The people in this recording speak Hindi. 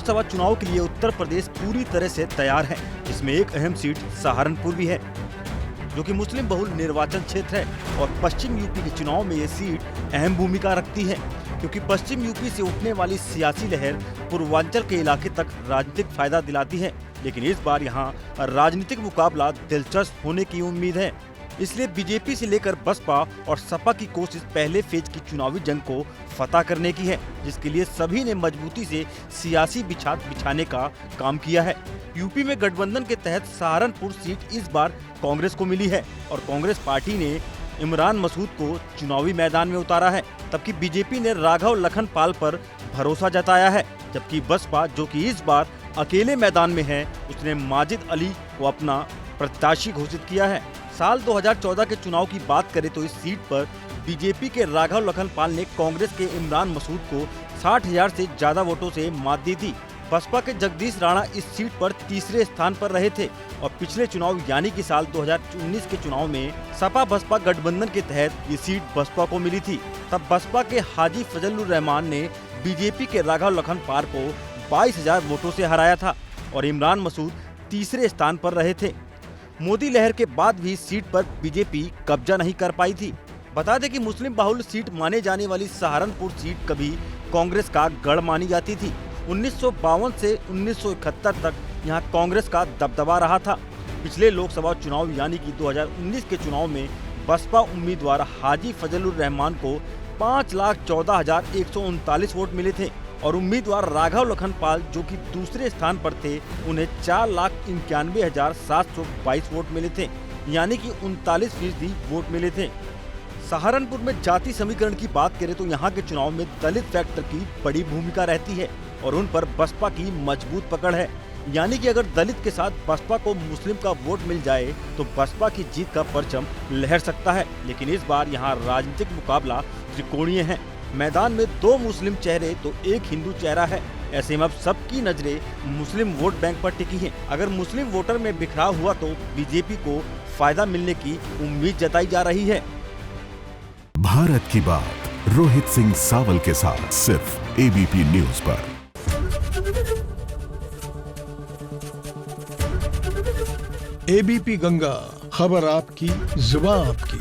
लोकसभा चुनाव के लिए उत्तर प्रदेश पूरी तरह से तैयार है। इसमें एक अहम सीट सहारनपुर भी है, जो कि मुस्लिम बहुल निर्वाचन क्षेत्र है और पश्चिम यूपी के चुनाव में ये सीट अहम भूमिका रखती है, क्योंकि पश्चिम यूपी से उठने वाली सियासी लहर पूर्वांचल के इलाके तक राजनीतिक फायदा दिलाती है। लेकिन इस बार यहाँ राजनीतिक मुकाबला दिलचस्प होने की उम्मीद है। इसलिए बीजेपी से लेकर बसपा और सपा की कोशिश पहले फेज की चुनावी जंग को फतह करने की है, जिसके लिए सभी ने मजबूती से सियासी बिछात बिछाने का काम किया है। यूपी में गठबंधन के तहत सहारनपुर सीट इस बार कांग्रेस को मिली है और कांग्रेस पार्टी ने इमरान मसूद को चुनावी मैदान में उतारा है, तबकि बीजेपी ने राघव लखनपाल पर भरोसा जताया है, जबकि बसपा, जो कि इस बार अकेले मैदान में है, उसने माजिद अली को अपना प्रत्याशी घोषित किया है। साल 2014 के चुनाव की बात करें तो इस सीट पर बीजेपी के राघव लखनपाल ने कांग्रेस के इमरान मसूद को 60,000 से ज्यादा वोटों से मात दी थी। बसपा के जगदीश राणा इस सीट पर तीसरे स्थान पर रहे थे और पिछले चुनाव यानी कि साल 2019 के चुनाव में सपा बसपा गठबंधन के तहत ये सीट बसपा को मिली थी। तब बसपा के हाजी फजलुर रहमान ने बीजेपी के राघव लखनपाल को 22,000 वोटों से हराया था और इमरान मसूद तीसरे स्थान पर रहे थे। मोदी लहर के बाद भी सीट पर बीजेपी कब्जा नहीं कर पाई थी। बता दें कि मुस्लिम बाहुल सीट माने जाने वाली सहारनपुर सीट कभी कांग्रेस का गढ़ मानी जाती थी। 1952 से 1971 तक यहां कांग्रेस का दबदबा रहा था। पिछले लोकसभा चुनाव यानी कि 2019 के चुनाव में बसपा उम्मीदवार हाजी फजलुर रहमान को 5,14,139 वोट मिले थे और उम्मीदवार राघव लखनपाल, जो कि दूसरे स्थान पर थे, उन्हें 4,91,722 वोट मिले थे, यानी कि 39% वोट मिले थे। सहारनपुर में जाति समीकरण की बात करें तो यहाँ के चुनाव में दलित फैक्टर की बड़ी भूमिका रहती है और उन पर बसपा की मजबूत पकड़ है, यानी कि अगर दलित के साथ बसपा को मुस्लिम का वोट मिल जाए तो बसपा की जीत का परचम लहर सकता है। लेकिन इस बार यहाँ राजनीतिक मुकाबला त्रिकोणीय है। मैदान में 2 मुस्लिम चेहरे तो एक हिंदू चेहरा है। ऐसे में अब सबकी नजरें मुस्लिम वोट बैंक पर टिकी हैं। अगर मुस्लिम वोटर में बिखराव हुआ तो बीजेपी को फायदा मिलने की उम्मीद जताई जा रही है। भारत की बात रोहित सिंह सावल के साथ सिर्फ एबीपी न्यूज पर। एबीपी गंगा, खबर आपकी, जुबान आपकी।